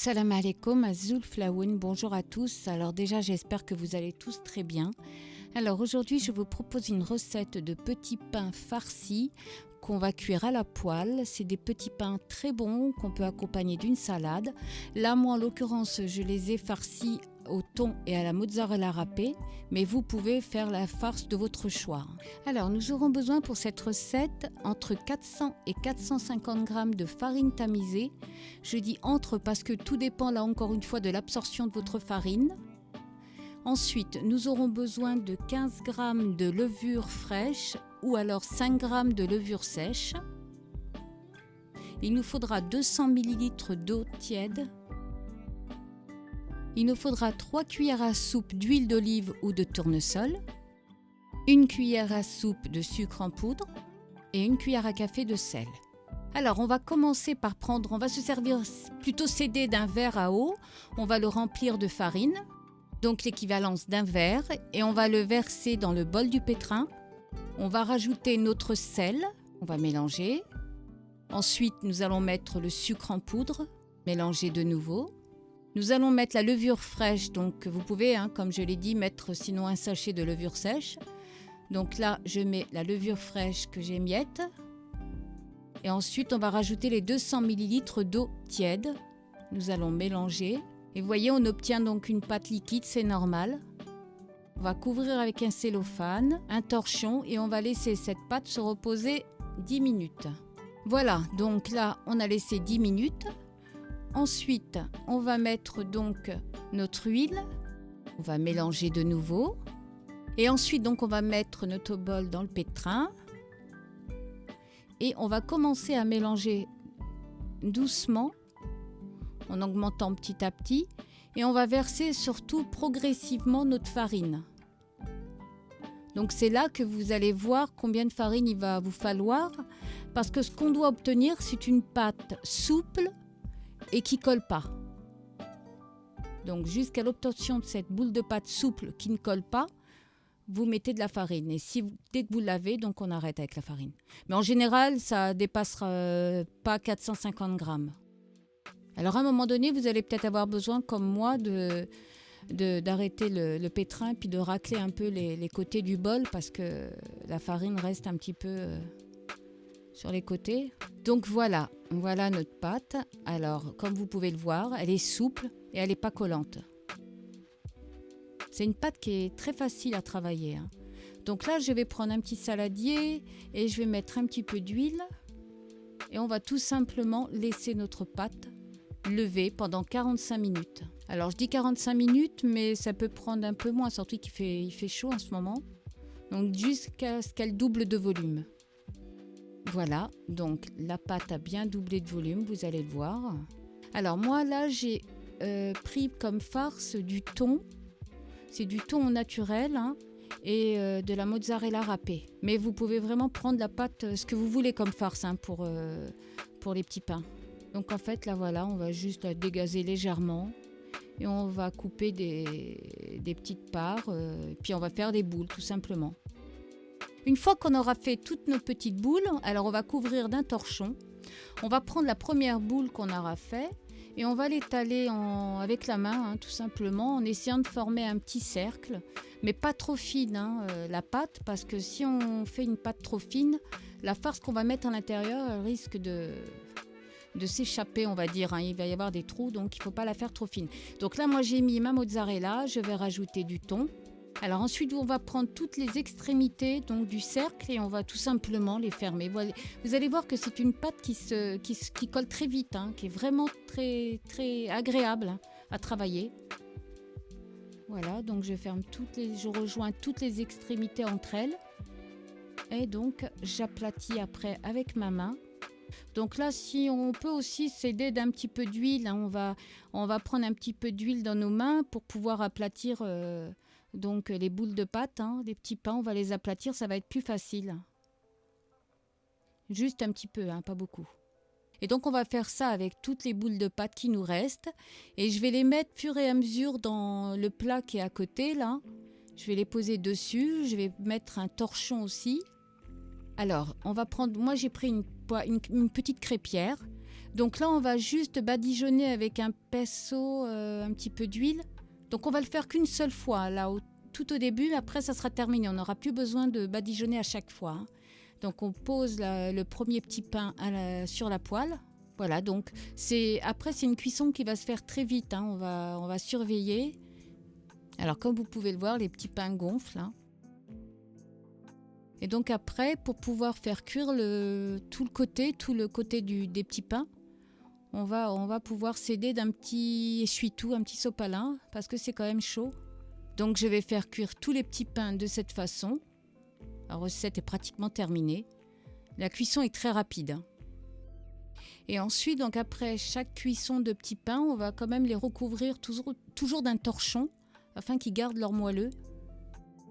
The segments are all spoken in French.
Salam alaikum, Azul Flaoun, bonjour à tous. Alors déjà, j'espère que vous allez tous très bien. Alors aujourd'hui, je vous propose une recette de petits pains farcis qu'on va cuire à la poêle. C'est des petits pains très bons qu'on peut accompagner d'une salade. Là, moi, en l'occurrence, je les ai farcis au thon et à la mozzarella râpée, mais vous pouvez faire la farce de votre choix. Alors, nous aurons besoin pour cette recette entre 400 et 450 g de farine tamisée. Je dis entre parce que tout dépend là encore une fois de l'absorption de votre farine. Ensuite, nous aurons besoin de 15 g de levure fraîche ou alors 5 g de levure sèche. Il nous faudra 200 ml d'eau tiède. Il nous faudra 3 cuillères à soupe d'huile d'olive ou de tournesol, 1 cuillère à soupe de sucre en poudre et 1 cuillère à café de sel. Alors, on va commencer par on va se servir plutôt s'aider d'un verre à eau. On va le remplir de farine, donc l'équivalence d'un verre, et on va le verser dans le bol du pétrin. On va rajouter notre sel, on va mélanger. Ensuite, nous allons mettre le sucre en poudre, mélanger de nouveau. Nous allons mettre la levure fraîche, donc vous pouvez, comme je l'ai dit, mettre sinon un sachet de levure sèche. Donc là, je mets la levure fraîche que j'émiette. Et ensuite, on va rajouter les 200 ml d'eau tiède. Nous allons mélanger. Et vous voyez, on obtient donc une pâte liquide, c'est normal. On va couvrir avec un cellophane, un torchon, et on va laisser cette pâte se reposer 10 minutes. Voilà, donc là, on a laissé 10 minutes. Ensuite, on va mettre donc notre huile. On va mélanger de nouveau. Et ensuite, donc, on va mettre notre bol dans le pétrin. Et on va commencer à mélanger doucement, en augmentant petit à petit. Et on va verser surtout progressivement notre farine. Donc c'est là que vous allez voir combien de farine il va vous falloir. Parce que ce qu'on doit obtenir, c'est une pâte souple et qui ne colle pas. Donc jusqu'à l'obtention de cette boule de pâte souple qui ne colle pas, vous mettez de la farine. Et dès que vous l'avez, donc on arrête avec la farine. Mais en général, ça ne dépassera pas 450 g. Alors à un moment donné, vous allez peut-être avoir besoin, comme moi, d'arrêter le pétrin puis de racler un peu les côtés du bol parce que la farine reste un petit peu sur les côtés. Donc voilà notre pâte. Alors, comme vous pouvez le voir, elle est souple et elle n'est pas collante. C'est une pâte qui est très facile à travailler. Donc là, je vais prendre un petit saladier et je vais mettre un petit peu d'huile. Et on va tout simplement laisser notre pâte lever pendant 45 minutes. Alors, je dis 45 minutes, mais ça peut prendre un peu moins, surtout qu'il fait chaud en ce moment. Donc, jusqu'à ce qu'elle double de volume. Voilà, donc la pâte a bien doublé de volume, vous allez le voir. Alors moi là j'ai pris comme farce du thon, c'est du thon naturel et de la mozzarella râpée. Mais vous pouvez vraiment prendre la pâte, ce que vous voulez comme farce pour les petits pains. Donc en fait là voilà, on va juste la dégazer légèrement et on va couper des petites parts, puis on va faire des boules tout simplement. Une fois qu'on aura fait toutes nos petites boules, alors on va couvrir d'un torchon. On va prendre la première boule qu'on aura fait et on va l'étaler avec la main, tout simplement, en essayant de former un petit cercle, mais pas trop fine la pâte, parce que si on fait une pâte trop fine, la farce qu'on va mettre à l'intérieur elle risque de s'échapper, on va dire. Il va y avoir des trous, donc il ne faut pas la faire trop fine. Donc là, moi, j'ai mis ma mozzarella, je vais rajouter du thon. Alors ensuite, on va prendre toutes les extrémités donc, du cercle et on va tout simplement les fermer. Vous allez voir que c'est une pâte qui colle très vite, qui est vraiment très, très agréable à travailler. Voilà, donc je rejoins toutes les extrémités entre elles. Et donc, j'aplatis après avec ma main. Donc là, si on peut aussi s'aider d'un petit peu d'huile, on va prendre un petit peu d'huile dans nos mains pour pouvoir aplatir donc les boules de pâte, des petits pains, on va les aplatir, ça va être plus facile. Juste un petit peu, pas beaucoup. Et donc on va faire ça avec toutes les boules de pâte qui nous restent. Et je vais les mettre fur et à mesure dans le plat qui est à côté, là. Je vais les poser dessus, je vais mettre un torchon aussi. Alors, on va prendre, moi j'ai pris une petite crêpière. Donc là, on va juste badigeonner avec un pinceau, un petit peu d'huile. Donc on va le faire qu'une seule fois, là, tout au début. Après, ça sera terminé. On n'aura plus besoin de badigeonner à chaque fois, hein. Donc on pose le premier petit pain sur la poêle. Voilà, donc après, c'est une cuisson qui va se faire très vite, hein. On va surveiller. Alors, comme vous pouvez le voir, les petits pains gonflent, hein. Et donc après, pour pouvoir faire cuire tout le côté des petits pains, on va pouvoir s'aider d'un petit essuie-tout, un petit sopalin, parce que c'est quand même chaud. Donc je vais faire cuire tous les petits pains de cette façon. La recette est pratiquement terminée. La cuisson est très rapide, hein. Et ensuite, donc après chaque cuisson de petits pains, on va quand même les recouvrir toujours d'un torchon, afin qu'ils gardent leur moelleux.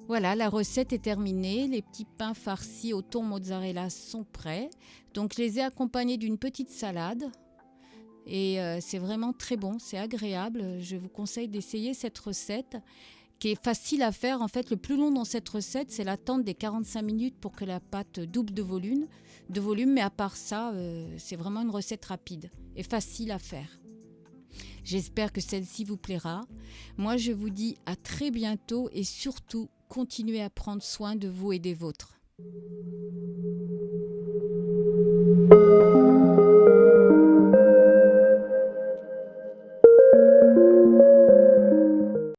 Voilà, la recette est terminée. Les petits pains farcis au thon mozzarella sont prêts. Donc je les ai accompagnés d'une petite salade. Et c'est vraiment très bon, c'est agréable. Je vous conseille d'essayer cette recette qui est facile à faire. En fait, le plus long dans cette recette, c'est l'attente des 45 minutes pour que la pâte double de volume. Mais à part ça, c'est vraiment une recette rapide et facile à faire. J'espère que celle-ci vous plaira. Moi, je vous dis à très bientôt et surtout, continuez à prendre soin de vous et des vôtres.